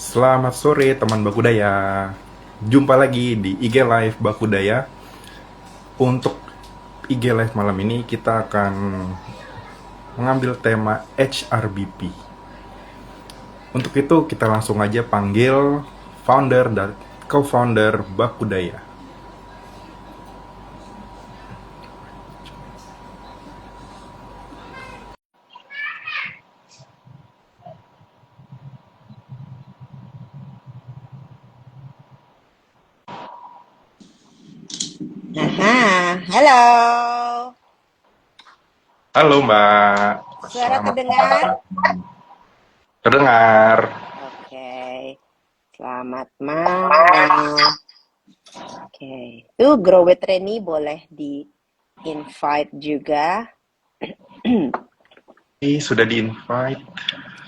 Selamat sore teman Bakudaya. Jumpa lagi di IG Live Bakudaya. Untuk IG Live malam ini kita akan mengambil tema HRBP. Untuk itu kita langsung aja panggil founder dan co-founder Bakudaya. Aha, halo. Halo Mbak, Suara selamat terdengar? malam. Terdengar. Oke, selamat malam. Oke, tuh Grow with Reni boleh di invite juga. Sudah di-invite,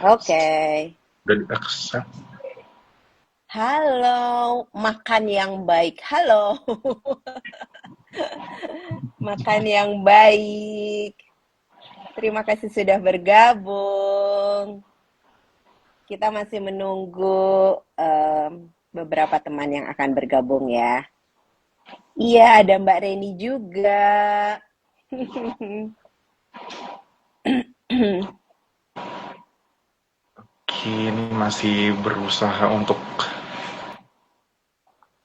Oke, sudah di-accept. halo, makan yang baik. Halo, makan yang baik. Terima kasih sudah bergabung. Kita masih menunggu beberapa teman yang akan bergabung ya. Iya, ada Mbak Reni juga. Kini masih berusaha untuk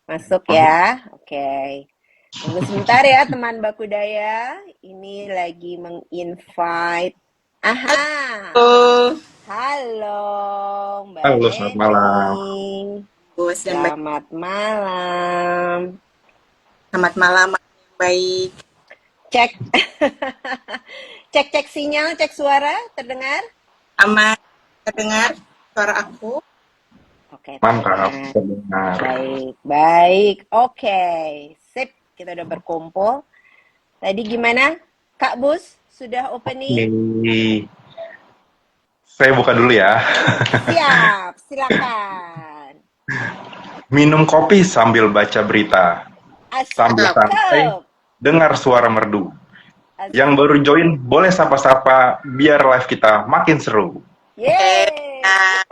Masuk ya. Oke. Tunggu sebentar ya teman Bakudaya. Ini lagi meng-invite. Aha. Halo, Halo Mbak halo, selamat malam. Reni. bos dan baik. Selamat malam. Selamat malam, yang baik. Cek. Cek sinyal, cek suara, terdengar? Aman, terdengar suara aku? Oke, Mantap, terdengar. terdengar. Baik, baik. Oke, sip. Kita udah berkumpul. Tadi gimana? Kak Bus, sudah opening? Oke. Saya buka dulu ya. Siap, silakan. Minum kopi sambil baca berita. Sambil Siap. santai, Cakep. dengar suara merdu. Yang Asik. baru join, boleh sapa-sapa, biar live kita makin seru. Oke, Yeay, nah,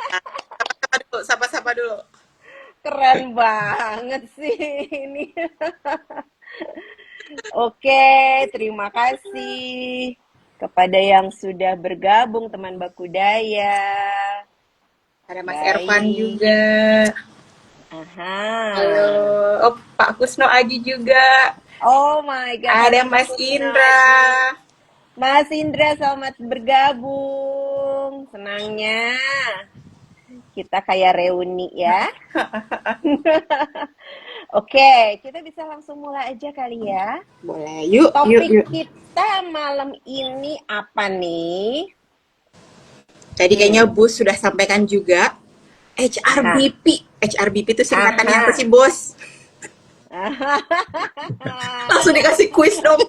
sapa dulu, sapa-sapa dulu. keren banget sih ini. Oke, terima kasih kepada yang sudah bergabung teman Bakudaya. Ada Mas Ervan Baik. juga. Halo, Aha. oh Pak Kusno Aji juga. Oh my God, Ada halo Pak Mas Kusno Indra. Aji. Mas Indra, selamat bergabung. Senangnya kita kayak reuni ya. Oke, kita bisa langsung mulai aja kali ya. Boleh, yuk, yuk, Topik yuk. kita malam ini apa nih? Tadi kayaknya Hmm. bos sudah sampaikan juga. Aha. HRBP. HRBP itu singkatannya apa Aha. sih, bos? Langsung dikasih kuis dong.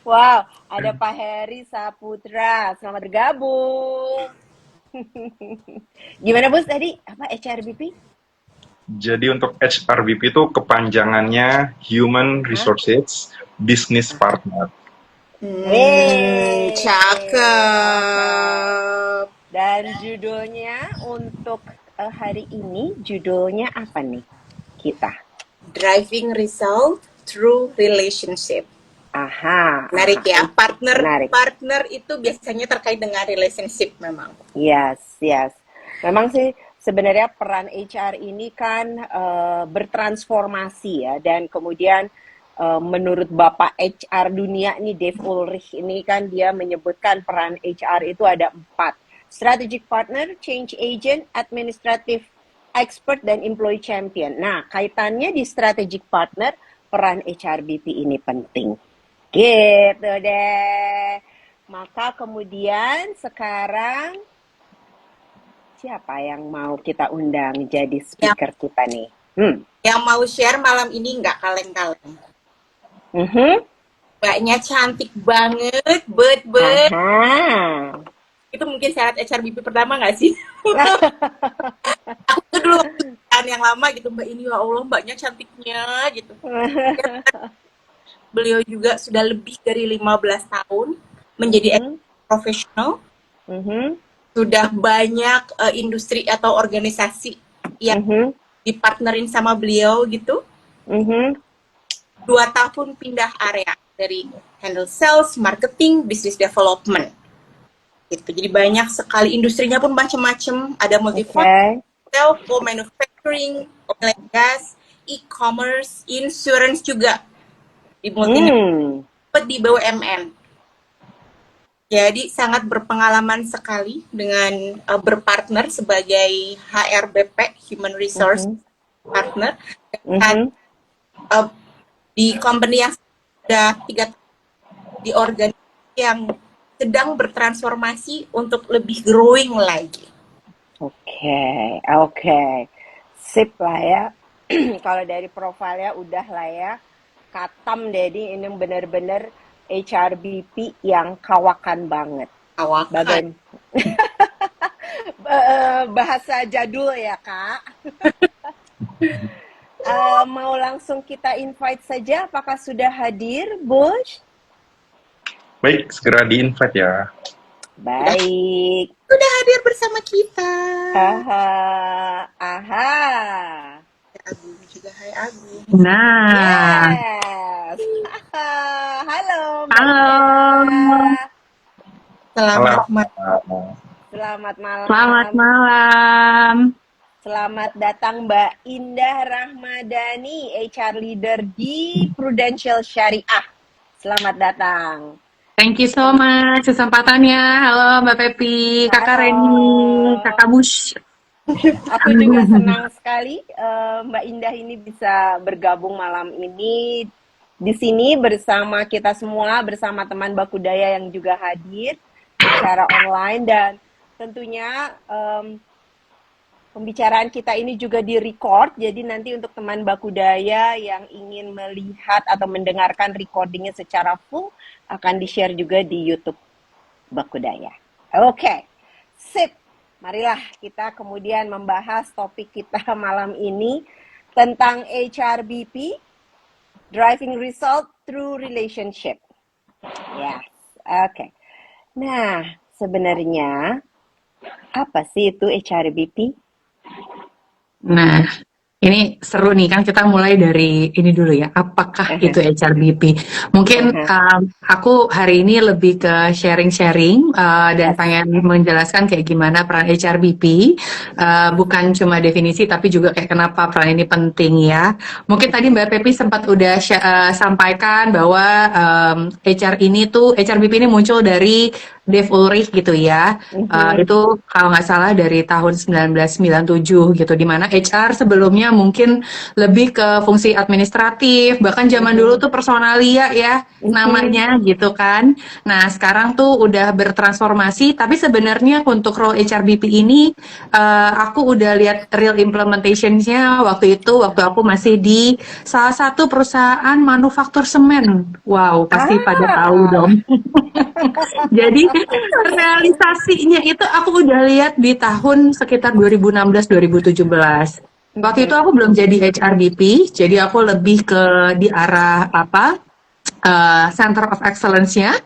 Wow, ada Pak Heri Saputra. Selamat bergabung. Gimana Bos tadi? Apa HRBP? Jadi untuk HRBP itu kepanjangannya Human Aha. Resources Business Aha. Partner. Cakep. Cakep. Dan judulnya untuk hari ini, judulnya apa nih kita? Driving result through relationship. Aha, Menarik aha, ya. Partner menarik. partner itu biasanya terkait dengan relationship memang. Yes, yes. Memang sih sebenarnya peran HR ini kan bertransformasi ya, dan kemudian menurut Bapak HR dunia nih Dave Ulrich ini kan dia menyebutkan peran HR itu ada 4. Strategic Partner, Change Agent, Administrative Expert, dan Employee Champion. Nah, kaitannya di Strategic Partner, peran HRBP ini penting. Gitu deh. Maka kemudian sekarang siapa yang mau kita undang jadi Yang, speaker kita nih? yang mau share malam ini nggak kaleng-kaleng. Mhm. Mbaknya cantik banget, bet. Aha. Itu mungkin syarat HRBP pertama nggak sih? Aku tuh dulu waktu kan yang lama gitu, Mbak ini ya Allah mbaknya cantiknya gitu. Beliau juga sudah lebih dari 15 tahun menjadi Mhm. profesional. Mhm. sudah banyak industri atau organisasi yang Mhm, dipartnerin sama beliau gitu. mhm. 2 tahun pindah area dari handle sales, marketing, business development gitu. Jadi banyak sekali industrinya pun macam-macam, ada multi-function, Oke. telco, manufacturing, oil and gas, e-commerce, insurance juga di Hmm. di BUMN. Jadi sangat berpengalaman sekali dengan berpartner sebagai HRBP Human Resource Mhm, Partner dan mhm. di company yang sudah 3 tahun, di organisasi yang sedang bertransformasi untuk lebih growing lagi. Oke, oke. Sip lah ya. Kalau dari profilnya udah lah ya. Katam Dedi ini bener-bener HRBP yang kawakan banget. Kawakan. Bagaimana? Bahasa jadul ya kak. Mau langsung kita invite saja. Apakah sudah hadir, Bush? Baik, segera di-invite ya. Baik. Sudah hadir bersama kita. Aha, aha. Agung juga, hai Agung. Nah, Yes. Halo, Mbak halo, Indah. Selamat Malam. malam. Selamat malam. selamat malam. Selamat datang Mbak Indah Rahmadani, HR Leader di Prudential Syariah. Selamat datang. Thank you so much kesempatannya. Halo Mbak Pepi, Kakak Halo. Reni, Kakak Bush. Aku juga senang sekali Mbak Indah ini bisa bergabung malam ini di sini bersama kita semua, bersama teman Bakudaya yang juga hadir secara online, dan tentunya pembicaraan kita ini juga di-record, jadi nanti untuk teman Bakudaya yang ingin melihat atau mendengarkan recordingnya secara full akan di-share juga di YouTube Bakudaya. Oke, sip. Marilah kita kemudian membahas topik kita malam ini tentang HRBP, Driving Result Through Relationship. Yes, oke. Nah, sebenarnya apa sih itu HRBP? Nah, ini seru nih, kan kita mulai dari ini dulu ya. Apakah itu HRBP? Mungkin aku hari ini lebih ke sharing-sharing dan Yes. pengen menjelaskan kayak gimana peran HRBP. Bukan cuma definisi, tapi juga kayak kenapa peran ini penting ya. Mungkin tadi Mbak Pepi sempat udah sampaikan bahwa HRBP ini muncul dari Dave Ulrich gitu ya. Itu kalau nggak salah dari tahun 1997 gitu, dimana HR sebelumnya mungkin lebih ke fungsi administratif, bahkan zaman dulu tuh personalia ya namanya gitu kan. Nah sekarang tuh udah bertransformasi, tapi sebenarnya untuk role HRBP ini aku udah lihat real implementation-nya waktu aku masih di salah satu perusahaan manufaktur semen. Wow, pasti pada tahu dong. Jadi realisasinya itu aku udah lihat di tahun sekitar 2016-2017. Waktu itu aku belum jadi HRBP, jadi aku lebih ke di arah Center of Excellence-nya,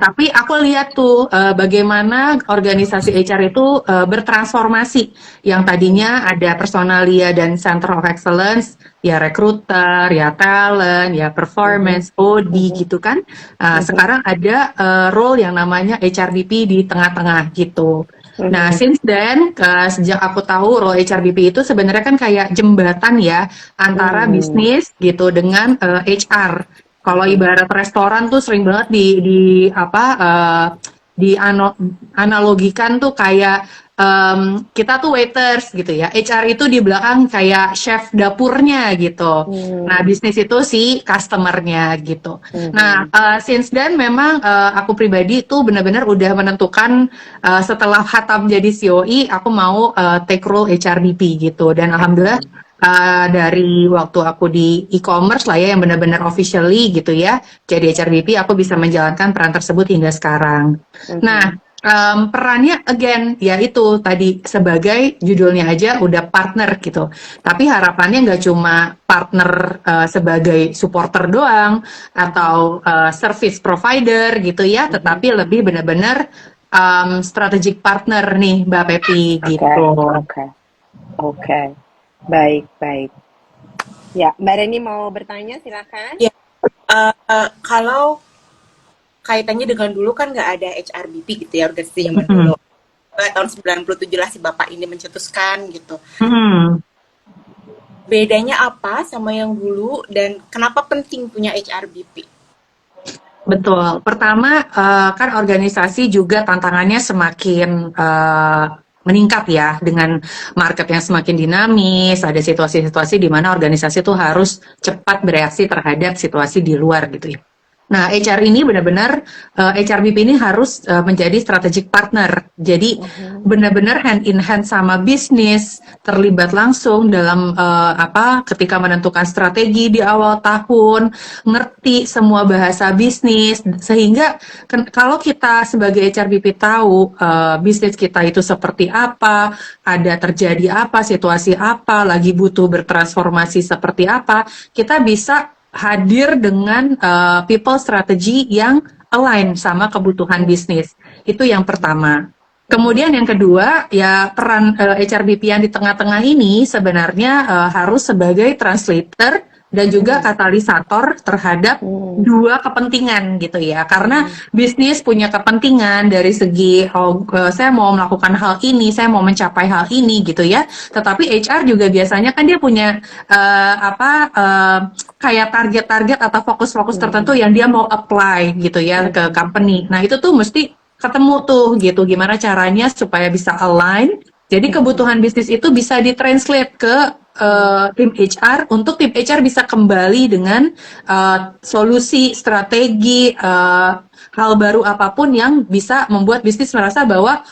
tapi aku lihat tuh bagaimana organisasi HR itu bertransformasi. Yang tadinya ada personalia dan Center of Excellence, ya recruiter, ya talent, ya performance, OD gitu kan. Sekarang ada role yang namanya HRBP di tengah-tengah gitu. Nah, since then, sejak aku tahu role HRBP itu sebenarnya kan kayak jembatan ya antara bisnis gitu dengan HR. Kalau ibarat restoran tuh sering banget analogikan tuh kayak kita tuh waiters gitu ya. HR itu di belakang kayak chef dapurnya gitu. Nah, bisnis itu si customernya gitu. Nah, since then memang aku pribadi tuh benar-benar udah menentukan setelah khatam jadi COE, aku mau take role HRBP gitu. Dan alhamdulillah dari waktu aku di e-commerce lah ya yang benar-benar officially gitu ya jadi HRBP, aku bisa menjalankan peran tersebut hingga sekarang. Nah, perannya again ya itu tadi sebagai judulnya aja udah partner gitu, tapi harapannya nggak cuma partner sebagai supporter doang atau service provider gitu ya, tetapi lebih benar-benar strategic partner nih Mbak Pepi Oke, gitu. oke. Baik, baik. Ya, Mbak Reni mau bertanya, silakan. Ya, kalau kaitannya dengan dulu kan nggak ada HRBP gitu ya, organisasi zaman dulu. Tahun 97 lah si Bapak ini mencetuskan gitu. Bedanya apa sama yang dulu dan kenapa penting punya HRBP? Betul. Pertama, kan organisasi juga tantangannya semakin meningkat ya, dengan market yang semakin dinamis, ada situasi-situasi di mana organisasi itu harus cepat bereaksi terhadap situasi di luar gitu ya. Nah, HR ini benar-benar HRBP ini harus menjadi strategic partner. Jadi benar-benar hand in hand sama bisnis, terlibat langsung dalam ketika menentukan strategi di awal tahun, ngerti semua bahasa bisnis, sehingga kalau kita sebagai HRBP tahu bisnis kita itu seperti apa, ada terjadi apa, situasi apa, lagi butuh bertransformasi seperti apa, kita bisa hadir dengan people strategy yang align sama kebutuhan bisnis. Itu yang pertama. Kemudian yang kedua, ya peran HRBP yang di tengah-tengah ini sebenarnya harus sebagai translator dan juga katalisator terhadap dua kepentingan gitu ya. Karena bisnis punya kepentingan dari segi saya mau melakukan hal ini, saya mau mencapai hal ini gitu ya. Tetapi HR juga biasanya kan dia punya kayak target-target atau fokus-fokus tertentu yang dia mau apply gitu ya ke company. Nah, itu tuh mesti ketemu tuh gitu, gimana caranya supaya bisa align. Jadi kebutuhan bisnis itu bisa ditranslate ke tim HR untuk tim HR bisa kembali dengan solusi, strategi, hal baru apapun yang bisa membuat bisnis merasa bahwa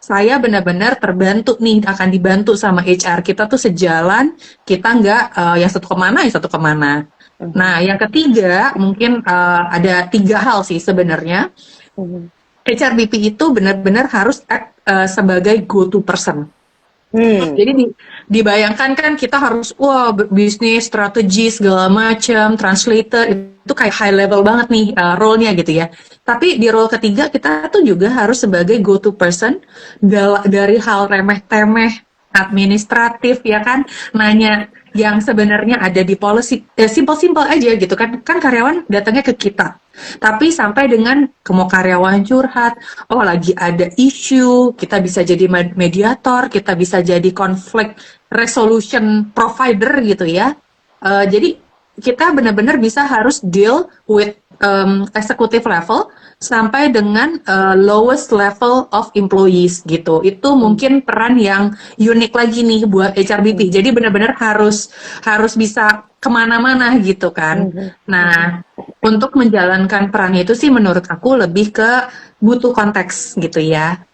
saya benar-benar terbantu nih, akan dibantu sama HR. Kita tuh sejalan, kita nggak yang satu kemana, yang satu kemana. Nah, yang ketiga mungkin ada 3 hal sih sebenarnya. HRBP itu benar-benar harus act sebagai go-to person. Jadi dibayangkan kan kita harus bisnis, strategi segala macam, translator itu kayak high level banget nih role-nya gitu ya. Tapi di role ketiga kita tuh juga harus sebagai go-to person dari hal remeh-temeh administratif ya kan, nanya yang sebenarnya ada di policy, simple-simple aja gitu kan karyawan datangnya ke kita. Tapi sampai dengan mau karyawan curhat, lagi ada isu, kita bisa jadi mediator, kita bisa jadi conflict resolution provider gitu ya. Jadi kita benar-benar bisa harus deal with executive level sampai dengan lowest level of employees gitu. Itu mungkin peran yang unik lagi nih buat HRBP. Jadi benar-benar harus bisa kemana-mana gitu kan. Nah, untuk menjalankan peran itu sih menurut aku lebih ke butuh konteks gitu ya.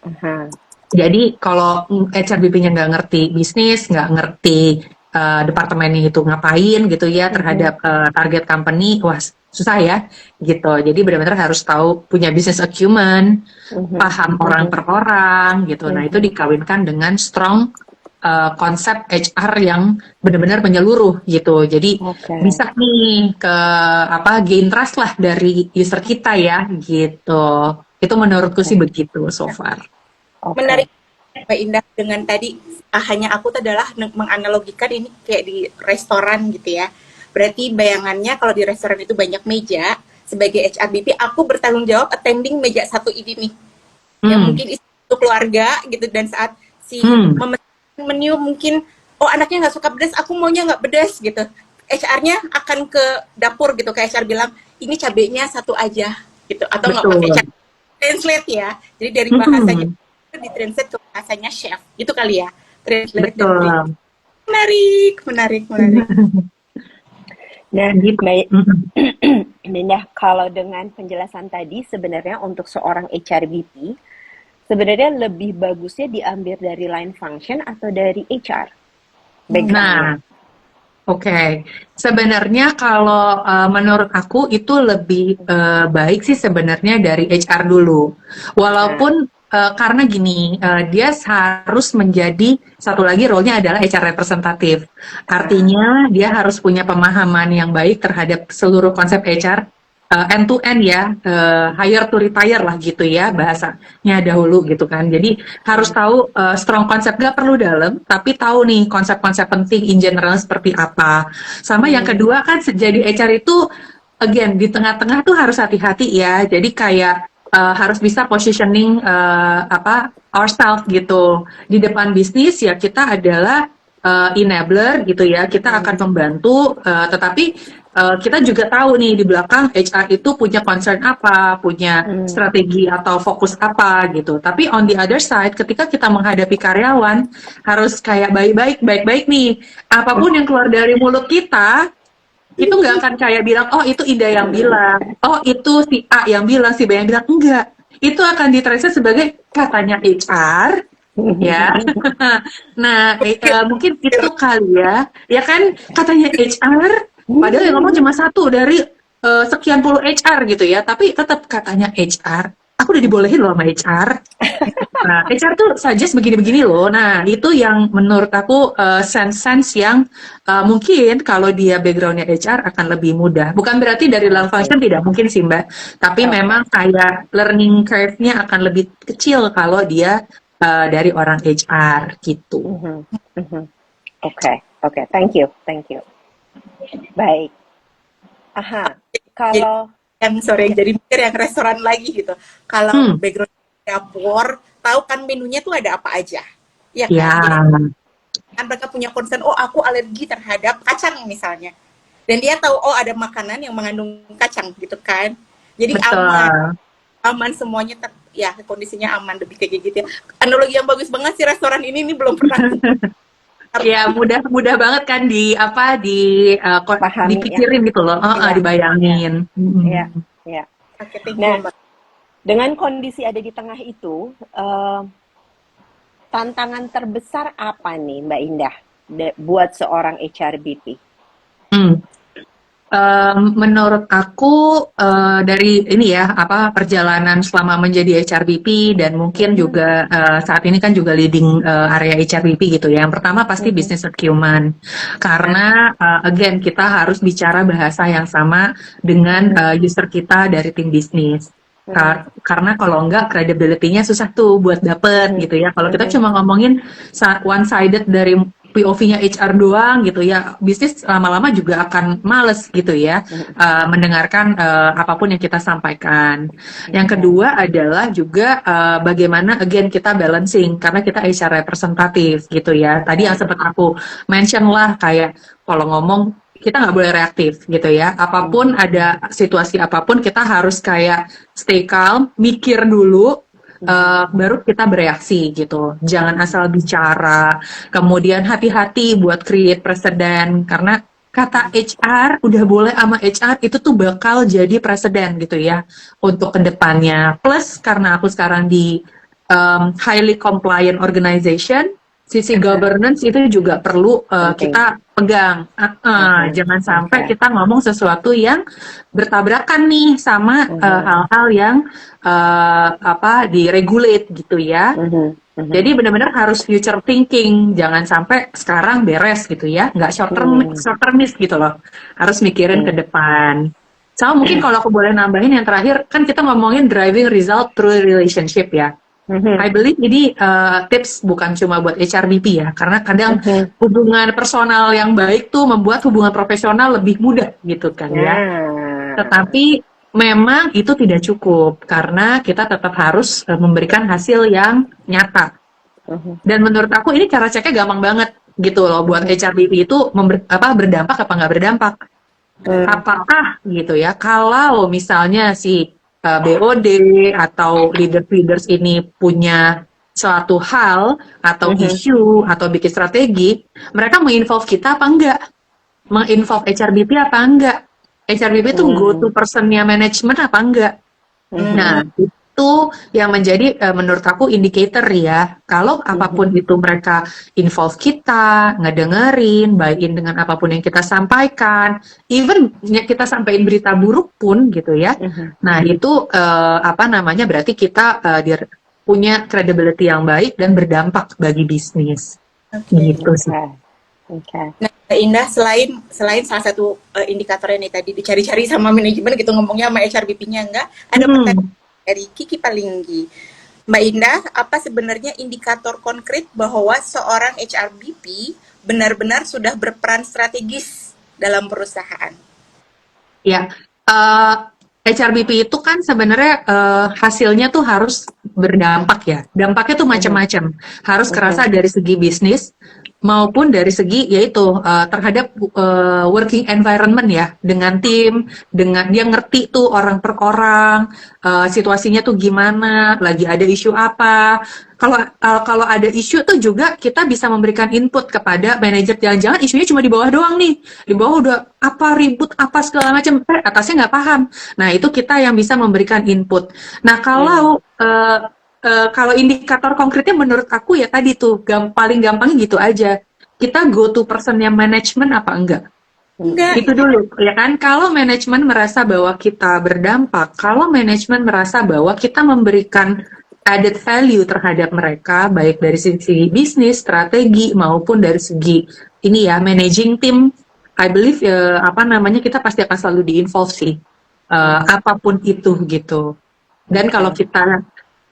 Jadi kalau HRBP-nya nggak ngerti bisnis, nggak ngerti departemennya itu ngapain gitu ya terhadap target company, wah susah ya gitu. Jadi benar-benar harus tahu, punya business acumen, paham orang per orang gitu. Nah itu dikawinkan dengan strong konsep HR yang benar-benar menyeluruh gitu. Jadi bisa nih gain trust lah dari user kita ya gitu. Itu menurutku sih begitu so far. Menarik Mbak Indah dengan tadi hanya aku adalah menganalogikan ini kayak di restoran gitu ya. Berarti bayangannya kalau di restoran itu banyak meja, sebagai HRBP aku bertanggung jawab attending meja satu ini nih. Yang mungkin untuk keluarga gitu, dan saat si menu mungkin anaknya nggak suka pedas, aku maunya nggak pedas gitu. HR-nya akan ke dapur gitu, kayak HR bilang ini cabenya satu aja gitu, atau nggak pakai cabai. Translate ya. Jadi dari bahasanya ditranslate ke bahasanya chef gitu kali ya. Translate. Menarik. Nah, Mbak Indah, kalau dengan penjelasan tadi sebenarnya untuk seorang HRBP sebenarnya lebih bagusnya diambil dari line function atau dari HR? Nah, oke. Sebenarnya kalau menurut aku itu lebih baik sih sebenarnya dari HR dulu. Walaupun karena gini, dia harus menjadi satu lagi role-nya adalah HR representatif. Artinya dia harus punya pemahaman yang baik terhadap seluruh konsep HR end to end ya, hire to retire lah gitu ya bahasanya dahulu gitu kan. Jadi harus tahu strong konsep, gak perlu dalam, tapi tahu nih konsep-konsep penting in general seperti apa. Sama yang kedua kan jadi HR itu again di tengah-tengah tuh harus hati-hati ya. Jadi kayak harus bisa positioning ourselves gitu. Di depan bisnis ya kita adalah enabler gitu ya. Kita akan membantu, tetapi kita juga tahu nih di belakang HR itu punya concern apa, punya strategi atau fokus apa gitu. Tapi on the other side, ketika kita menghadapi karyawan, harus kayak baik-baik nih. Apapun yang keluar dari mulut kita, itu nggak akan kayak bilang, oh itu Ida yang bilang, oh itu si A yang bilang, si B yang bilang, enggak. Itu akan ditranslate sebagai katanya HR, ya. Nah, mungkin itu kali ya. Ya kan katanya HR, padahal yang ngomong cuma satu dari sekian puluh HR gitu ya, tapi tetap katanya HR. Aku udah dibolehin loh sama HR. Nah, HR tuh suggest begini-begini loh. Nah, itu yang menurut aku sense-sense yang mungkin kalau dia backgroundnya HR akan lebih mudah. Bukan berarti dari dalam function tidak mungkin sih Mbak, tapi memang kayak learning curve-nya akan lebih kecil kalau dia dari orang HR gitu. Oke, thank you. Baik. Kalau yang jadi mikir yang restoran lagi gitu. Kalau background dapur, tahu kan menunya tuh ada apa aja. Ya kan? Jadi, kan mereka punya concern, oh aku alergi terhadap kacang misalnya. Dan dia tahu, oh ada makanan yang mengandung kacang gitu kan. Jadi aman semuanya, ya kondisinya aman, lebih kayak gitu ya. Analogi yang bagus banget sih restoran ini belum pernah. Ya mudah banget kan dipikirin gitu loh, dibayangin. Ya. Nah, dengan kondisi ada di tengah itu, tantangan terbesar apa nih Mbak Indah buat seorang HRBP? Menurut aku dari ini ya perjalanan selama menjadi HRBP dan mungkin juga saat ini kan juga leading area HRBP gitu ya. Yang pertama pasti business acumen, karena again kita harus bicara bahasa yang sama dengan user kita dari tim bisnis. Karena kalau enggak credibility-nya susah tuh buat dapet gitu ya. Kalau kita cuma ngomongin one sided dari POV-nya HR doang gitu ya, bisnis lama-lama juga akan males gitu ya mendengarkan apapun yang kita sampaikan. Yang kedua adalah juga bagaimana again kita balancing, karena kita HR representatif gitu ya. Tadi yang sempat aku mention lah, kayak kalau ngomong kita nggak boleh reaktif gitu ya. Apapun ada situasi apapun kita harus kayak stay calm, mikir dulu, baru kita bereaksi gitu. Jangan asal bicara. Kemudian hati-hati buat create presiden, karena kata HR udah boleh sama HR itu tuh bakal jadi presiden gitu ya untuk kedepannya. Plus karena aku sekarang di highly compliant organization, sisi governance itu juga perlu kita pegang. Jangan sampai kita ngomong sesuatu yang bertabrakan nih sama hal-hal yang diregulate gitu ya. Jadi benar-benar harus future thinking, jangan sampai sekarang beres gitu ya, nggak short termist gitu loh. Harus mikirin ke depan. Sama mungkin kalau aku boleh nambahin yang terakhir, kan kita ngomongin driving result through relationship ya. I believe ini tips bukan cuma buat HRBP ya, karena kadang hubungan personal yang baik tuh membuat hubungan profesional lebih mudah gitu kan ya. Tetapi memang itu tidak cukup, karena kita tetap harus memberikan hasil yang nyata. Dan menurut aku ini cara ceknya gampang banget gitu loh, buat HRBP itu berdampak apa nggak berdampak. Apakah gitu ya, kalau misalnya si BOD atau leaders ini punya suatu hal atau isu atau bikin strategi, mereka menginvolve kita apa enggak? Menginvolve HRBP apa enggak? HRBP itu go to personnya manajemen apa enggak? Nah, itu yang menjadi menurut aku indicator ya. Kalau apapun itu mereka involve kita, ngedengerin, buy-in dengan apapun yang kita sampaikan, even kita sampaikan berita buruk pun gitu ya. Nah, itu berarti kita punya credibility yang baik dan berdampak bagi bisnis. Gitu sih. Nah, Mbak Indah, selain salah satu indikator ini tadi dicari-cari sama manajemen gitu, ngomongnya sama HRBP-nya enggak, ada pertanyaan Hmm. dari Kiki Palinggi. Mbak Indah, apa sebenarnya indikator konkret bahwa seorang HRBP benar-benar sudah berperan strategis dalam perusahaan? Ya, HRBP itu kan sebenarnya hasilnya tuh harus berdampak ya. Dampaknya tuh Mhm, macam-macam. Harus kerasa mhm, dari segi bisnis maupun dari segi yaitu terhadap working environment ya, dengan tim, dengan dia ngerti tuh orang per orang, situasinya tuh gimana, lagi ada isu apa. Kalau ada isu tuh juga kita bisa memberikan input kepada manajer. Jangan-jangan isunya cuma di bawah doang nih, di bawah udah apa ribut apa segala macam, atasnya nggak paham. Nah, itu kita yang bisa memberikan input. Nah, mhm, kalau indikator konkretnya menurut aku ya tadi tuh paling gampang gitu aja. Kita go to personnya manajemen apa enggak? Enggak, mhm, Itu dulu, ya kan? Kalau manajemen merasa bahwa kita berdampak, kalau manajemen merasa bahwa kita memberikan added value terhadap mereka, baik dari sisi bisnis, strategi, maupun dari segi ini ya, managing team, I believe apa namanya kita pasti akan selalu di-involve sih, mhm. apapun itu gitu. Dan kalau Oke. kita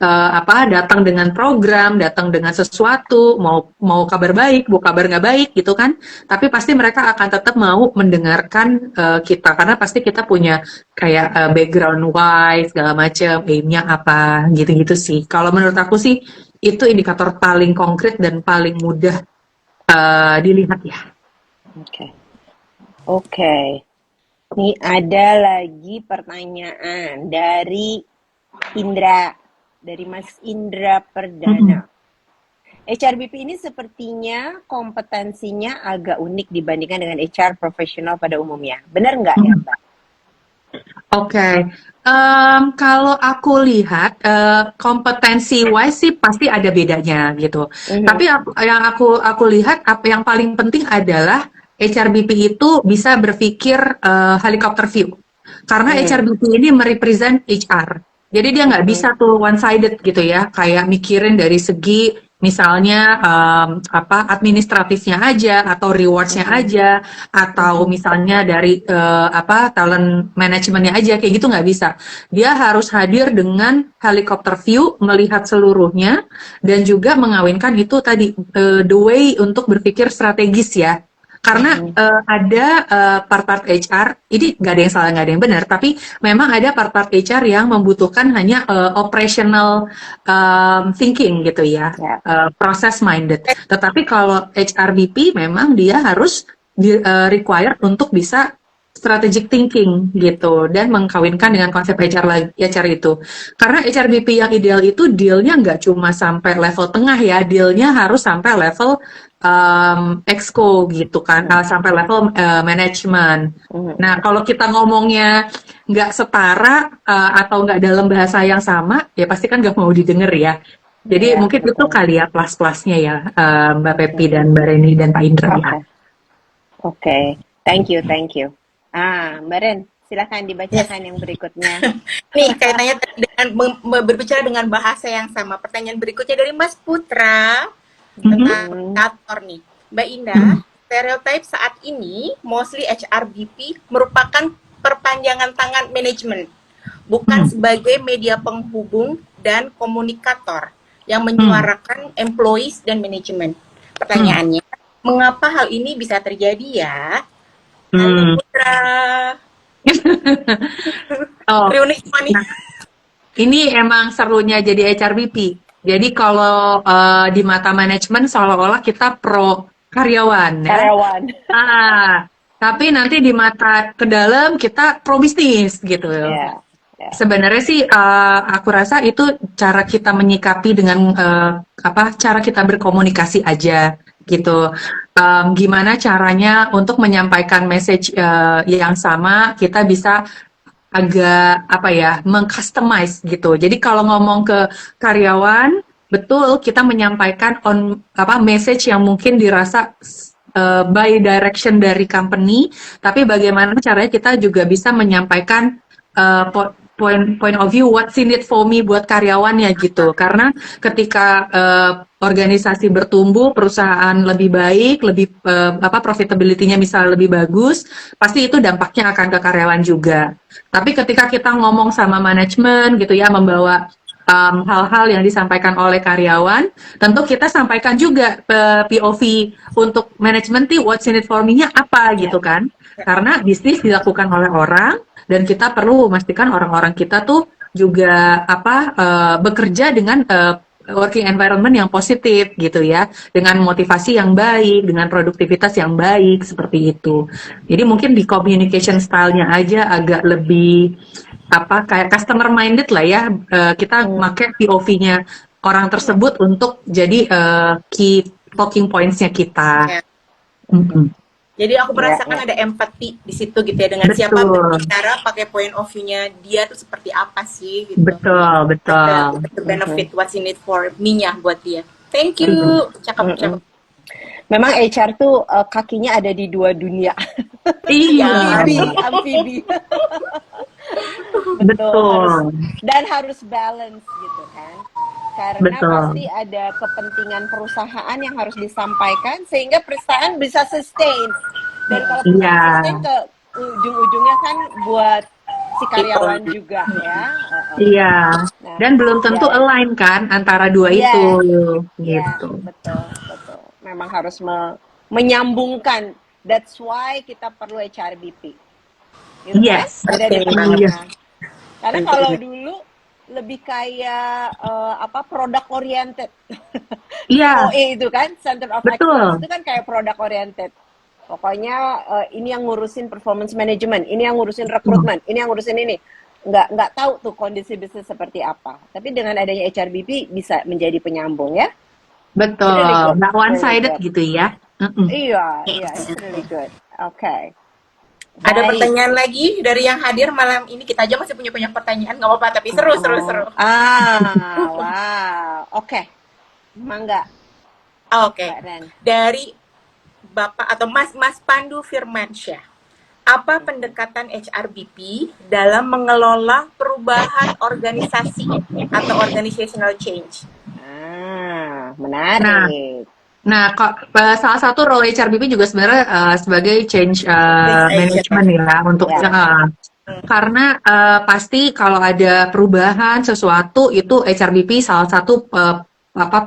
apa datang dengan program, datang dengan sesuatu, mau kabar baik, mau kabar nggak baik gitu kan, tapi pasti mereka akan tetap mau mendengarkan kita karena pasti kita punya kayak background why segala macam, aimnya apa gitu-gitu sih. Kalau menurut aku sih itu indikator paling konkret dan paling mudah dilihat ya. Oke. Oke. Nih ada lagi pertanyaan dari Indra, dari Mas Indra Mm-mm. Perdana. HRBP ini sepertinya kompetensinya agak unik dibandingkan dengan HR profesional pada umumnya. Benar nggak ya, Mbak? Oke, kalau aku lihat kompetensi wise sih pasti ada bedanya gitu. Mhm, Tapi yang aku lihat apa yang paling penting adalah HRBP itu bisa berpikir helicopter view. Karena mhm, HRBP ini merepresent HR. Jadi dia nggak mhm, bisa tuh one sided gitu ya, kayak mikirin dari segi misalnya apa administratifnya aja atau rewards-nya mhm, aja atau mhm, misalnya dari apa talent manajemennya aja kayak gitu nggak bisa. Dia harus hadir dengan helicopter view melihat seluruhnya dan juga mengawinkan itu tadi the way untuk berpikir strategis ya. Karena mhm, ada part-part HR, ini nggak ada yang salah, nggak ada yang benar, tapi memang ada part-part HR yang membutuhkan hanya operational thinking gitu ya, ya, process minded. Tetapi kalau HRBP memang dia harus required untuk bisa strategic thinking gitu dan mengkawinkan dengan konsep HR itu. Karena HRBP yang ideal itu dealnya nggak cuma sampai level tengah ya, dealnya harus sampai level exco gitu kan, mhm, sampai level manajemen. mhm, Nah, kalau kita ngomongnya nggak setara atau nggak dalam bahasa yang sama, ya pasti kan nggak mau didengar ya. Jadi ya, mungkin itu betul. kali ya plus-plusnya ya, Mbak Pepi Oke, dan Mbak Reni dan Pak Indra ya. oke, oke. Thank you, thank you. Mbak Ren, silakan yes. dibacakan yang berikutnya. Nih, kaitannya dengan berbicara dengan bahasa yang sama. Pertanyaan berikutnya dari Mas Putra tentang Mhm. Mhm, indikator nih. Mbak Indah, Mhm. stereotype saat ini mostly HRBP merupakan perpanjangan tangan manajemen, bukan Mhm. sebagai media penghubung dan komunikator yang Mhm. menyuarakan employees dan manajemen. Mhm. Pertanyaannya, mengapa hal ini bisa terjadi ya? Halo Hmm. Putra, Oh, reuni semua nih. nah, ini emang serunya jadi HRBP. Jadi kalau di mata manajemen seolah-olah kita pro karyawan ya. karyawan. Tapi nanti di mata ke dalam kita pro bisnis gitu. Ya, ya. Sebenarnya sih aku rasa itu cara kita menyikapi dengan apa cara kita berkomunikasi aja gitu. Gimana caranya untuk menyampaikan message yang sama kita bisa agak apa ya mengcustomize gitu. Jadi kalau ngomong ke karyawan, betul kita menyampaikan apa message yang mungkin dirasa by direction dari company, tapi bagaimana caranya kita juga bisa menyampaikan point of view what's in it for me buat karyawannya gitu. Karena ketika organisasi bertumbuh, perusahaan lebih baik, lebih profitability-nya misalnya lebih bagus, pasti itu dampaknya akan ke karyawan juga. Tapi ketika kita ngomong sama manajemen gitu ya, membawa hal-hal yang disampaikan oleh karyawan, tentu kita sampaikan juga POV untuk manajemen what's in it for me-nya apa gitu kan. Karena bisnis dilakukan oleh orang, dan kita perlu memastikan orang-orang kita tuh juga bekerja dengan working environment yang positif gitu ya, dengan motivasi yang baik, dengan produktivitas yang baik seperti itu. Jadi mungkin di communication style-nya aja agak lebih kayak customer minded lah ya. Kita pakai POV-nya orang tersebut untuk jadi key talking points-nya kita. Jadi aku merasakan ada empati di situ gitu ya, dengan siapa berbicara, pakai point of view-nya dia tuh seperti apa sih gitu. Betul. The benefit what's in it for me-nya buat dia. Thank you. Cakep. Memang HR tuh kakinya ada di dua dunia. Iya. Amfibi. Betul. Dan harus balance gitu kan. Karena pasti ada kepentingan perusahaan yang harus disampaikan sehingga perusahaan bisa sustain. Dan kalau perusahaan sustain ke ujung-ujungnya kan buat si karyawan juga ya. Iya. Dan belum tentu align kan antara dua itu gitu. Betul. Memang harus menyambungkan. That's why kita perlu HRBP. Gitu Yes. Kan? Ada di mana. Karena kalau dulu lebih kayak product oriented. Iya. OE itu kan Center of Excellence itu kan kayak product oriented. Pokoknya ini yang ngurusin performance management, ini yang ngurusin rekrutmen, ini yang ngurusin ini. Nggak tahu tuh kondisi bisnis seperti apa. Tapi dengan adanya HRBP bisa menjadi penyambung ya. Betul. Nggak one sided gitu ya. Iya, it's really good. Okay. Ada pertanyaan lagi dari yang hadir malam ini? Kita aja masih punya banyak pertanyaan, nggak apa-apa, tapi seru. Wow. Oke. Mangga. Oke. Dari Bapak atau Mas Pandu Firmansyah, apa pendekatan HRBP dalam mengelola perubahan organisasi atau organizational change? Menarik. Nah, salah satu role HRBP juga sebenarnya sebagai change management ya untuk karena pasti kalau ada perubahan sesuatu itu HRBP salah satu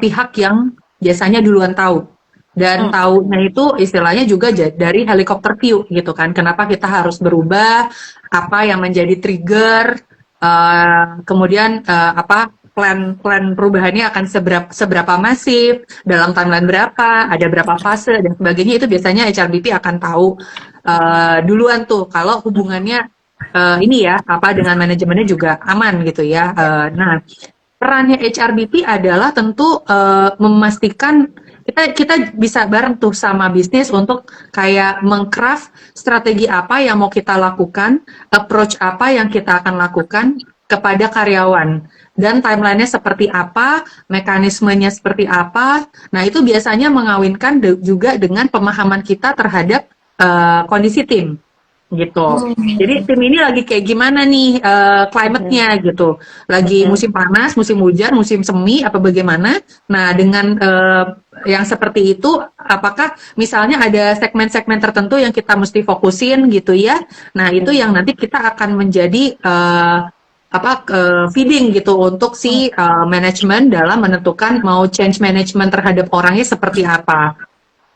pihak yang biasanya duluan tahu. Dan tahunya itu istilahnya juga dari helicopter view gitu kan. Kenapa kita harus berubah, apa yang menjadi trigger, kemudian plan perubahannya akan seberapa masif, dalam timeline berapa, ada berapa fase dan sebagainya, itu biasanya HRBP akan tahu duluan tuh kalau hubungannya dengan manajemennya juga aman gitu ya. Nah, perannya HRBP adalah tentu memastikan kita bisa bareng tuh sama bisnis untuk kayak mengcraft strategi apa yang mau kita lakukan, approach apa yang kita akan lakukan kepada karyawan, dan timelinenya seperti apa, mekanismenya seperti apa. Nah, itu biasanya mengawinkan juga dengan pemahaman kita terhadap kondisi tim gitu. Jadi tim ini lagi kayak gimana nih climate-nya gitu. Lagi musim panas, musim hujan, musim semi apa bagaimana. Nah, dengan yang seperti itu, apakah misalnya ada segmen-segmen tertentu yang kita mesti fokusin gitu ya. Nah, itu yang nanti kita akan menjadi feeding gitu untuk si manajemen dalam menentukan mau change management terhadap orangnya seperti apa.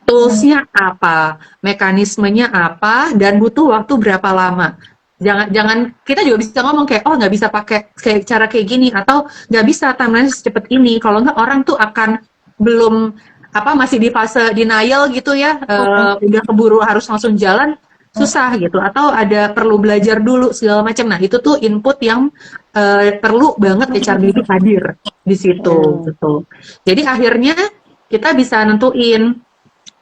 Tools-nya apa, mekanismenya apa, dan butuh waktu berapa lama. Jangan kita juga bisa ngomong kayak nggak bisa pakai kayak cara kayak gini, atau nggak bisa timeline secepat ini. Kalau nggak, orang tuh akan belum masih di fase denial gitu ya, udah keburu harus langsung jalan, susah gitu, atau ada perlu belajar dulu segala macam. Nah, itu tuh input yang perlu banget HRBP hadir di situ gitu. Jadi akhirnya kita bisa nentuin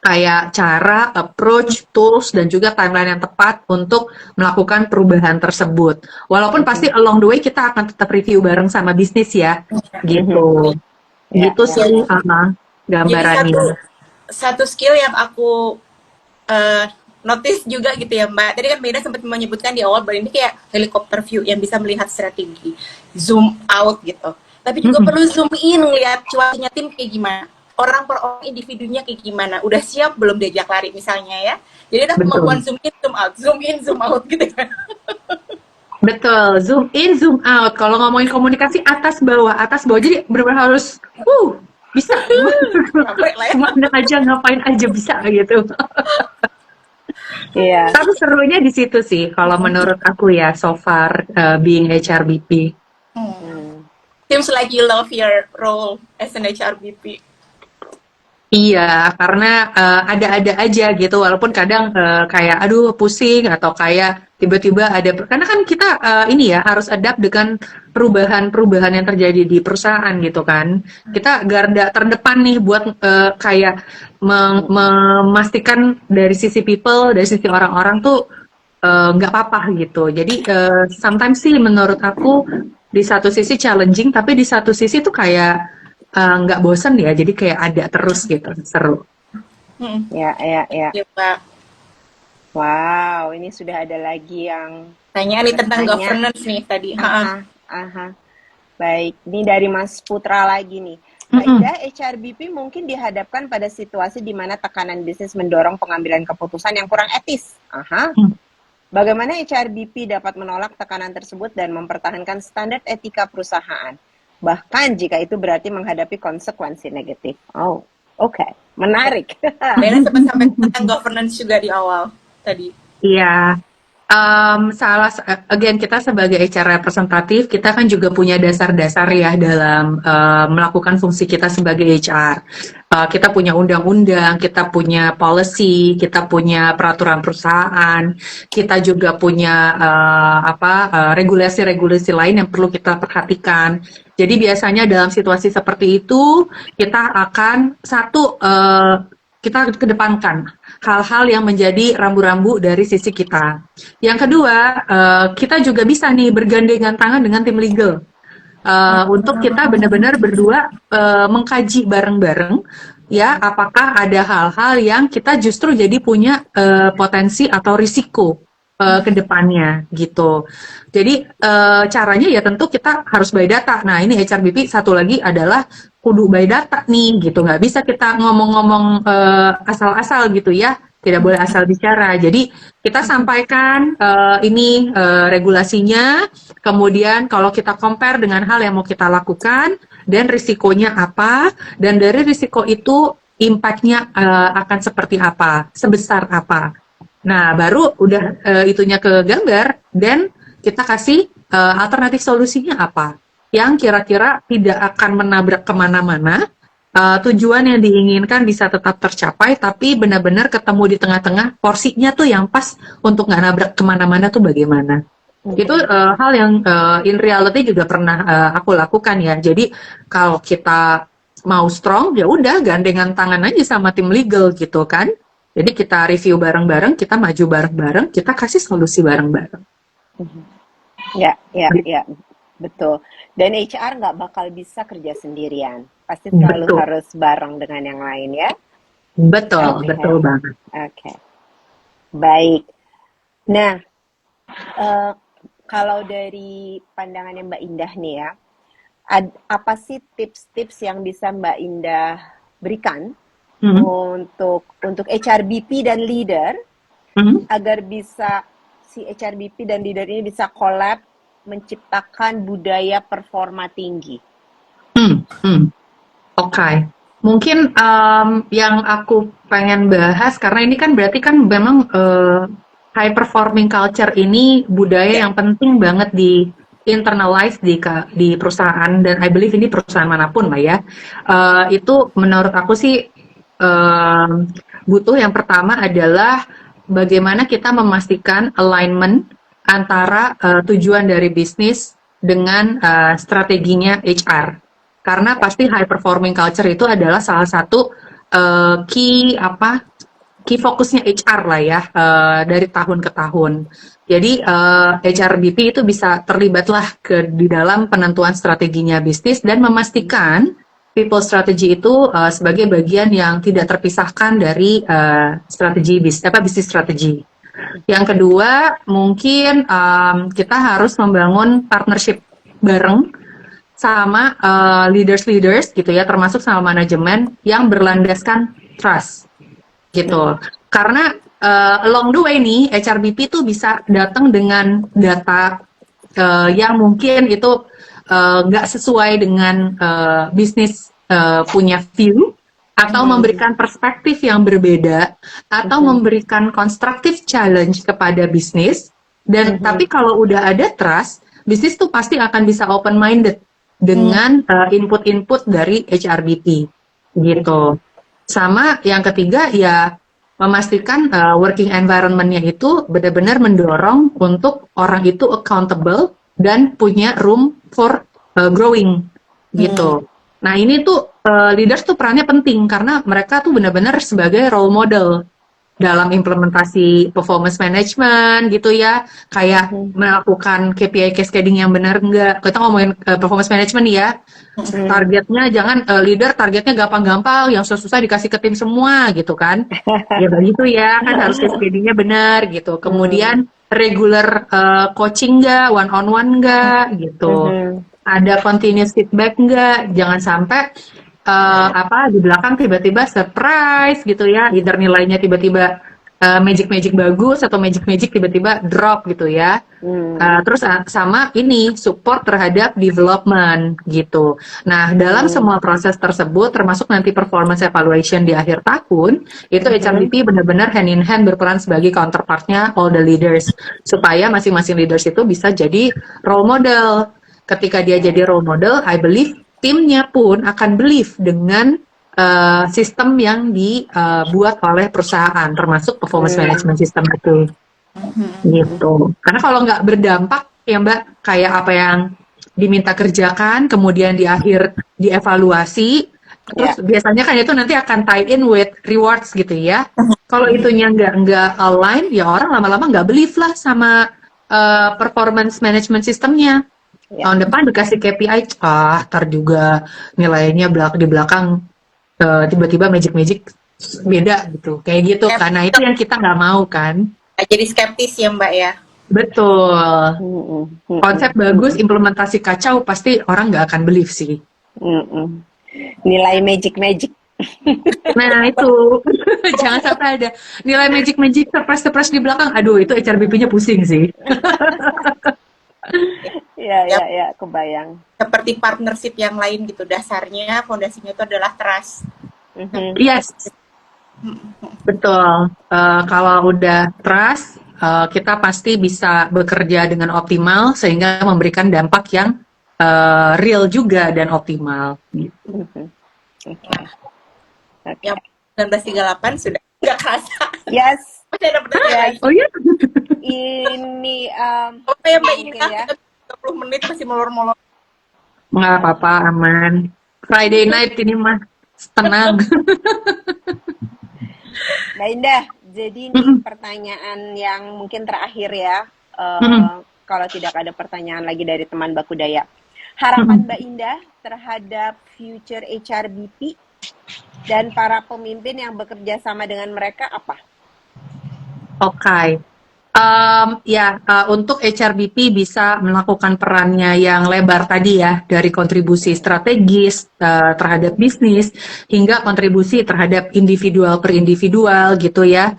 kayak cara, approach, tools, dan juga timeline yang tepat untuk melakukan perubahan tersebut. Walaupun pasti along the way kita akan tetap review bareng sama bisnis ya, gitu. Gitu sih gambarannya. Jadi satu skill yang aku notice juga gitu ya Mbak. Tadi kan Mbak Ida sempat menyebutkan di awal bahwa ini kayak helikopter view yang bisa melihat strategi, zoom out gitu. Tapi juga perlu zoom in lihat cuacanya tim kayak gimana. Orang per orang individunya kayak gimana. Udah siap belum diajak lari misalnya ya. Jadi ada kemampuan zoom in, zoom out gitu kan. Betul, zoom in, zoom out. Kalau ngomongin komunikasi atas bawah. Jadi benar-benar harus, bisa. Kemana aja, ngapain aja bisa gitu. Iya. Tapi serunya di situ sih, kalau menurut aku ya, so far being HRBP. Seems like you love your role as an HRBP. Iya, karena ada-ada aja gitu, walaupun kadang kayak aduh pusing atau kayak tiba-tiba ada, karena kan kita ini ya harus adapt dengan perubahan-perubahan yang terjadi di perusahaan gitu kan. Kita garda terdepan nih buat kayak memastikan dari sisi people, dari sisi orang-orang tuh nggak apa-apa gitu. Jadi sometimes sih menurut aku di satu sisi challenging, tapi di satu sisi tuh kayak nggak bosan ya, jadi kayak ada terus gitu, seru. Ya. Ya, Pak. Wow, ini sudah ada lagi yang Tanya nih tentang governance nih tadi. Baik, ini dari Mas Putra lagi nih. Mbak Ida, HRBP mungkin dihadapkan pada situasi di mana tekanan bisnis mendorong pengambilan keputusan yang kurang etis. Bagaimana HRBP dapat menolak tekanan tersebut dan mempertahankan standar etika perusahaan? Bahkan jika itu berarti menghadapi konsekuensi negatif. Oh, oke. Menarik. Bella sempat sampai tentang governance juga di awal tadi. Iya. Again, kita sebagai HR representatif, kita kan juga punya dasar-dasar ya dalam melakukan fungsi kita sebagai HR. Kita punya undang-undang, kita punya policy, kita punya peraturan perusahaan, kita juga punya regulasi-regulasi lain yang perlu kita perhatikan. Jadi biasanya dalam situasi seperti itu, kita akan kita kedepankan hal-hal yang menjadi rambu-rambu dari sisi kita. Yang kedua, kita juga bisa nih bergandengan tangan dengan tim legal untuk kita benar-benar berdua mengkaji bareng-bareng ya apakah ada hal-hal yang kita justru jadi punya potensi atau risiko ke depannya gitu. Jadi caranya ya tentu kita harus by data. Nah ini HRBP satu lagi adalah kudu by data nih gitu, nggak bisa kita ngomong-ngomong asal-asal gitu ya, tidak boleh asal bicara. Jadi kita sampaikan ini regulasinya, kemudian kalau kita compare dengan hal yang mau kita lakukan dan risikonya apa, dan dari risiko itu impact-nya akan seperti apa, sebesar apa. Nah baru udah itunya ke gambar dan kita kasih alternatif solusinya apa yang kira-kira tidak akan menabrak kemana-mana, tujuan yang diinginkan bisa tetap tercapai, tapi benar-benar ketemu di tengah-tengah, porsinya tuh yang pas untuk nggak nabrak kemana-mana tuh bagaimana. Itu hal yang in reality juga pernah aku lakukan ya. Jadi kalau kita mau strong, ya udah gandengan tangan aja sama tim legal gitu kan. Jadi kita review bareng-bareng, kita maju bareng-bareng, kita kasih solusi bareng-bareng. Ya, betul. Dan HR nggak bakal bisa kerja sendirian. Pasti selalu harus bareng dengan yang lain ya. Betul, betul banget. Oke. Baik. Nah, kalau dari pandangannya Mbak Indah nih ya, apa sih tips-tips yang bisa Mbak Indah berikan untuk HRBP dan leader agar bisa si HRBP dan leader ini bisa collab menciptakan budaya performa tinggi? Oke. Mungkin yang aku pengen bahas, karena ini kan berarti kan memang high performing culture ini budaya yang penting banget di internalize di perusahaan, dan I believe ini perusahaan manapun lah ya. Itu menurut aku sih butuh yang pertama adalah bagaimana kita memastikan alignment antara tujuan dari bisnis dengan strateginya HR. Karena pasti high performing culture itu adalah salah satu key fokusnya HR lah ya dari tahun ke tahun. Jadi HRBP itu bisa terlibatlah di dalam penentuan strateginya bisnis dan memastikan people strategy itu sebagai bagian yang tidak terpisahkan dari bisnis strategi. Yang kedua, mungkin kita harus membangun partnership bareng sama leaders gitu ya, termasuk sama manajemen yang berlandaskan trust gitu. Karena along the way nih, HRBP tuh bisa datang dengan data yang mungkin itu nggak sesuai dengan bisnis punya view, atau memberikan perspektif yang berbeda, atau memberikan constructive challenge kepada bisnis. Dan tapi kalau udah ada trust, bisnis tuh pasti akan bisa open minded dengan input-input dari HRBP gitu. Sama yang ketiga ya, memastikan working environment-nya itu benar-benar mendorong untuk orang itu accountable dan punya room for growing gitu. Nah ini tuh leaders tuh perannya penting karena mereka tuh benar-benar sebagai role model dalam implementasi performance management gitu ya, kayak melakukan KPI cascading yang benar enggak. Kita ngomongin performance management nih ya, targetnya jangan leader targetnya gampang-gampang, yang susah-susah dikasih ke tim semua gitu kan. Ya begitu ya, kan harus cascadingnya benar gitu. Kemudian regular coaching enggak, one on one enggak gitu. Ada continuous feedback enggak, jangan sampai di belakang tiba-tiba surprise gitu ya, either nilainya tiba-tiba magic bagus atau magic tiba-tiba drop gitu ya. Terus sama ini support terhadap development gitu. Nah dalam semua proses tersebut termasuk nanti performance evaluation di akhir tahun itu HRBP benar-benar hand in hand berperan sebagai counterpartnya all the leaders supaya masing-masing leaders itu bisa jadi role model. Ketika dia jadi role model, I believe timnya pun akan believe dengan sistem yang dibuat oleh perusahaan, termasuk performance management system itu, gitu. Karena kalau nggak berdampak ya Mbak, kayak apa yang diminta kerjakan, kemudian di akhir dievaluasi, terus biasanya kan itu nanti akan tie in with rewards gitu ya. Kalau itunya nggak align, ya orang lama-lama nggak believe lah sama performance management systemnya. Tahun depan dikasih KPI, ntar juga nilainya di belakang tiba-tiba magic beda gitu, kayak gitu. Karena itu yang kita nggak mau kan. Jadi skeptis ya Mbak ya. Betul. Konsep bagus, implementasi kacau, pasti orang nggak akan believe sih. Nilai magic. Nah itu jangan sampai ada nilai magic surprise di belakang. Aduh itu HRBP-nya pusing sih. Ya, kebayang. Seperti partnership yang lain gitu, dasarnya, fondasinya itu adalah trust. Yes, betul. Kalau udah trust, kita pasti bisa bekerja dengan optimal sehingga memberikan dampak yang real juga dan optimal. Yang 1938 sudah nggak kerasa. Yes. Masih ada pertanyaan. Oh iya. Ini Oke ya Mbak, ini ya. 30 menit masih molor-molor. Nggak apa-apa, aman. Friday night ini mah tenang. Mbak Indah, jadi ini pertanyaan yang mungkin terakhir ya. Kalau tidak ada pertanyaan lagi dari teman Bakudaya. Harapan Mbak Indah terhadap future HRBP dan para pemimpin yang bekerja sama dengan mereka apa? Oke. Untuk HRBP bisa melakukan perannya yang lebar tadi ya, dari kontribusi strategis terhadap bisnis hingga kontribusi terhadap individual per individual gitu ya.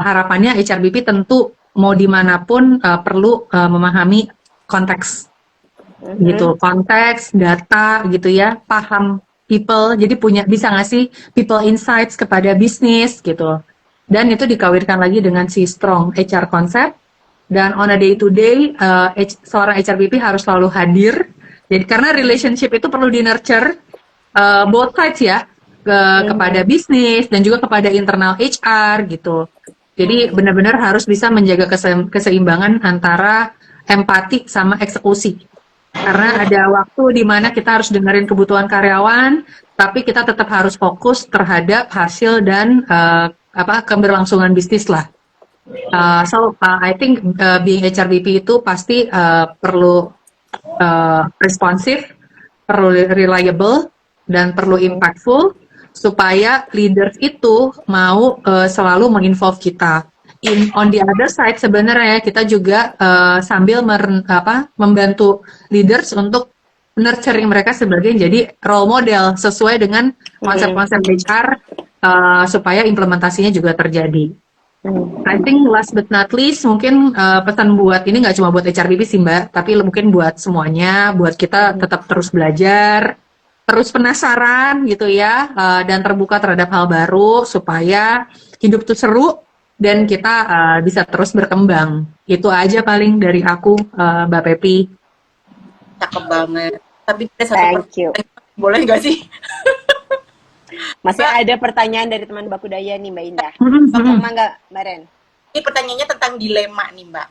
Harapannya HRBP tentu mau dimanapun perlu memahami konteks gitu, konteks, data gitu ya, paham people, jadi bisa ngasih people insights kepada bisnis gitu. Dan itu dikawinkan lagi dengan si strong HR konsep. Dan on a day to day, seorang HRBP harus selalu hadir. Jadi karena relationship itu perlu di nurture both sides ya, kepada bisnis dan juga kepada internal HR gitu. Jadi benar-benar harus bisa menjaga keseimbangan antara empati sama eksekusi. Karena ada waktu di mana kita harus dengerin kebutuhan karyawan, tapi kita tetap harus fokus terhadap hasil dan keberlangsungan bisnis lah. I think being HRBP itu pasti perlu responsif, perlu reliable, dan perlu impactful supaya leaders itu mau selalu menginvolve kita. On the other side sebenarnya kita juga sambil membantu leaders untuk nurturing mereka sebagai jadi role model sesuai dengan konsep-konsep HR supaya implementasinya juga terjadi. I think last but not least mungkin pesan buat ini nggak cuma buat HRBP sih Mbak, tapi mungkin buat semuanya, buat kita tetap terus belajar, terus penasaran gitu ya, dan terbuka terhadap hal baru supaya hidup tuh seru dan kita bisa terus berkembang. Itu aja paling dari aku, Mbak Pepi. Cakep banget. Tapi ada satu Thank you. boleh nggak sih? Masih ada pertanyaan dari teman Bakudaya nih Mbak Indah. Sama nggak Mbak Ren? Ini pertanyaannya tentang dilema nih Mbak.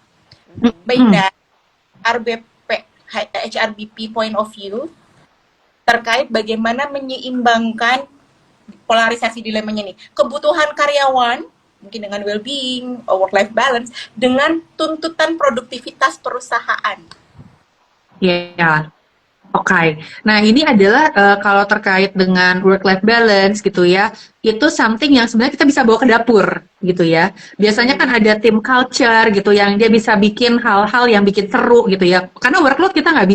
Mbak Indah, RBP, HRBP point of view terkait bagaimana menyeimbangkan polarisasi dilemanya nih. Kebutuhan karyawan, mungkin dengan well-being, work-life balance, dengan tuntutan produktivitas perusahaan. Iya. Oke. Nah, ini adalah kalau terkait dengan work-life balance gitu ya, itu something yang sebenarnya kita bisa bawa ke dapur gitu ya. Biasanya kan ada team culture gitu yang dia bisa bikin hal-hal yang bikin seru gitu ya. Karena workload kita nggak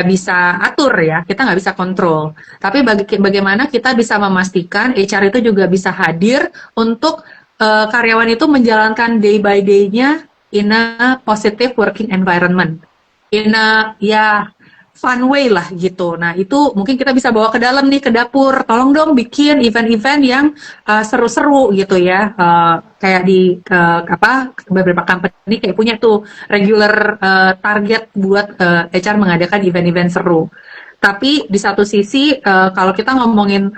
bisa atur ya, kita nggak bisa kontrol. Tapi bagaimana kita bisa memastikan HR itu juga bisa hadir untuk karyawan itu menjalankan day by day-nya in a positive working environment. In a fun way lah gitu. Nah itu mungkin kita bisa bawa ke dalam nih, ke dapur. Tolong dong bikin event-event yang seru-seru gitu ya. Kayak di beberapa company kayak punya tuh regular target buat HR mengadakan event-event seru. Tapi di satu sisi kalau kita ngomongin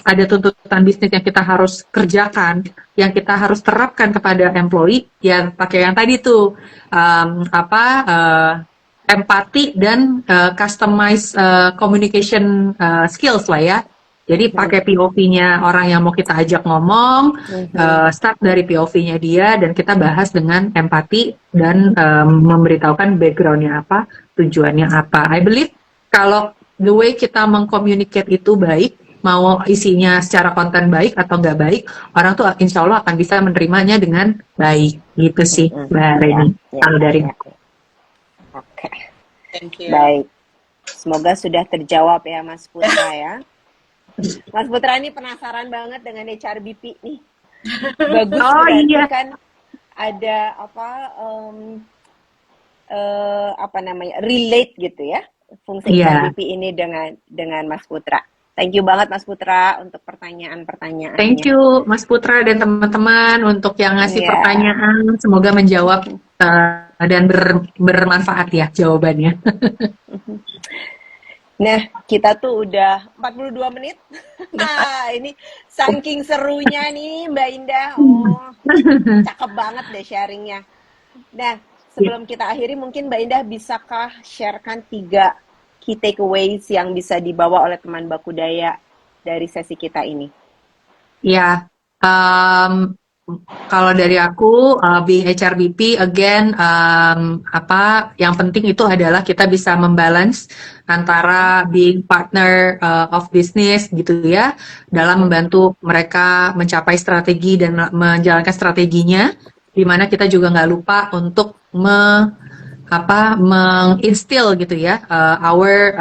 ada tuntutan bisnis yang kita harus kerjakan, yang kita harus terapkan kepada employee, ya pakai yang tadi tuh empati dan customize communication skills lah ya. Jadi pakai POV-nya orang yang mau kita ajak ngomong, start dari POV-nya dia dan kita bahas dengan empati dan memberitahukan background-nya apa, tujuannya apa. I believe kalau the way kita mengcommunicate itu baik, mau isinya secara konten baik atau nggak baik, orang tuh insya Allah akan bisa menerimanya dengan baik. Gitu sih, Mbak Reni. Kalau dari aku. Oke. Thank you. Baik. Semoga sudah terjawab ya Mas Putra ya. Mas Putra ini penasaran banget dengan HRBP nih. Bagus berarti kan ada relate gitu ya fungsi HRBP ini dengan Mas Putra. Thank you banget Mas Putra untuk pertanyaan-pertanyaannya. Thank you Mas Putra dan teman-teman untuk yang ngasih pertanyaan. Semoga menjawab dan bermanfaat ya jawabannya. Nah, kita tuh udah 42 menit. Nah, ini saking serunya nih Mbak Indah. Oh, cakep banget deh sharingnya. Nah, sebelum kita akhiri mungkin Mbak Indah bisakah sharekan 3 key takeaways yang bisa dibawa oleh teman Bakudaya dari sesi kita ini? Ya, kalau dari aku, being HRBP, again, yang penting itu adalah kita bisa membalance antara being partner of business gitu ya, dalam membantu mereka mencapai strategi dan menjalankan strateginya, di mana kita juga nggak lupa untuk menginstil gitu ya our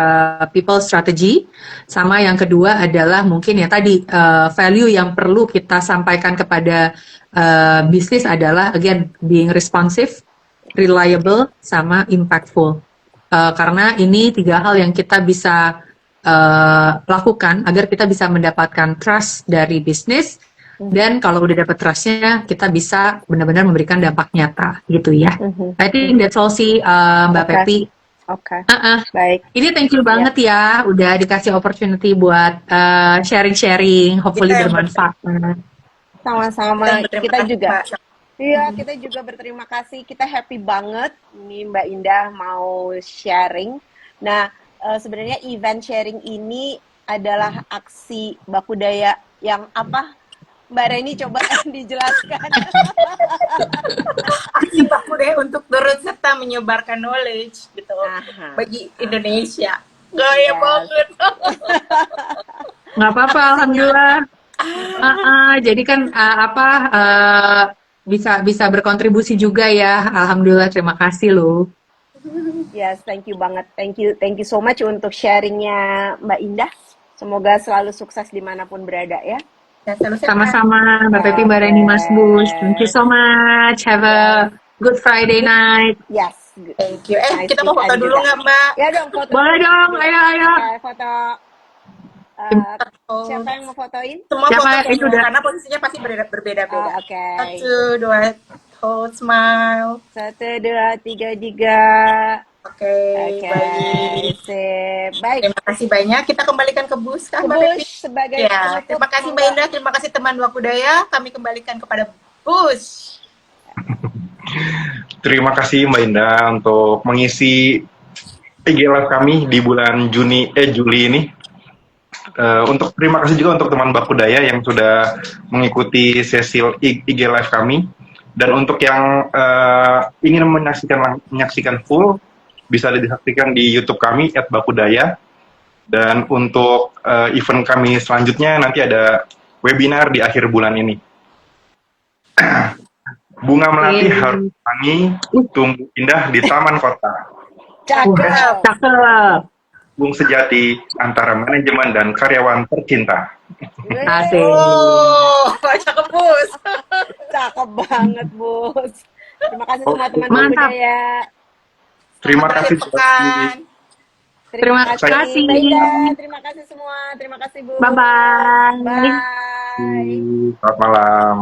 people strategy. Sama yang kedua adalah mungkin ya tadi value yang perlu kita sampaikan kepada bisnis adalah again being responsive, reliable, sama impactful. Karena ini 3 hal yang kita bisa lakukan agar kita bisa mendapatkan trust dari bisnis. Dan kalau udah dapet trustnya, kita bisa benar-benar memberikan dampak nyata gitu ya. I think that's all sih Mbak Pepi. Oke. Baik. Ini thank you banget ya, udah dikasih opportunity buat sharing-sharing, hopefully bermanfaat. Sama-sama. Kita juga. Iya, kita juga berterima kasih. Kita happy banget nih Mbak Indah mau sharing. Nah, sebenarnya event sharing ini adalah aksi Bakudaya yang apa? Mbak Reni coba dijelaskan. Aksi Bakudaya untuk turut serta menyebarkan knowledge gitu bagi Indonesia. Gaya banget. Nggak apa-apa, alhamdulillah. Jadi kan bisa bisa berkontribusi juga ya. Alhamdulillah, terima kasih loh. Yes, thank you banget. Thank you so much untuk sharingnya Mbak Indah. Semoga selalu sukses dimanapun berada ya. Dan selalu sehat. Sama-sama, Mbak Pepi, Mbak Reni, Mas Bush. Thank you so much. Have a good Friday night. Yes. Thank you. Nice Kita mau foto weekend dulu juga. nggak, Mbak? Ya dong, foto. Boleh dong, ayo. Oke, foto. Siapa yang mau fotoin? Semua Siapa? foto Itu semua, udah. karena posisinya pasti berbeda-beda. Oke. 1, 2, hold smile. 1, 2, 3 juga. Oke, baik. Sip. Baik. Terima kasih banyak. Kita kembalikan ke Bus, kan, Mbak Pepi? Bush sebagai Ya, penutup. terima kasih Mbak Indah, terima kasih teman Wakudaya. Kami kembalikan kepada Bus. Terima kasih Mbak Indah untuk mengisi IG Live kami di bulan Juli ini. Untuk terima kasih juga untuk teman Bakudaya yang sudah mengikuti sesi IG Live kami. Dan untuk yang ingin menyaksikan full, bisa disaksikan di YouTube kami @bakudaya. Dan untuk event kami selanjutnya nanti ada webinar di akhir bulan ini. Bunga melati harus wangi, tumbuh indah di taman kota. Cakep. Cakep. Bung sejati antara manajemen dan karyawan tercinta. Asik. Oh, cakep Bus. Cakep banget, Bus. Terima kasih semua teman Mantap. budaya. Terima Selamat kasih. akhir pekan. Terima kasih. Mbak Indah. Terima kasih semua. Terima kasih, Bu. Bye-bye. Bye. Selamat malam.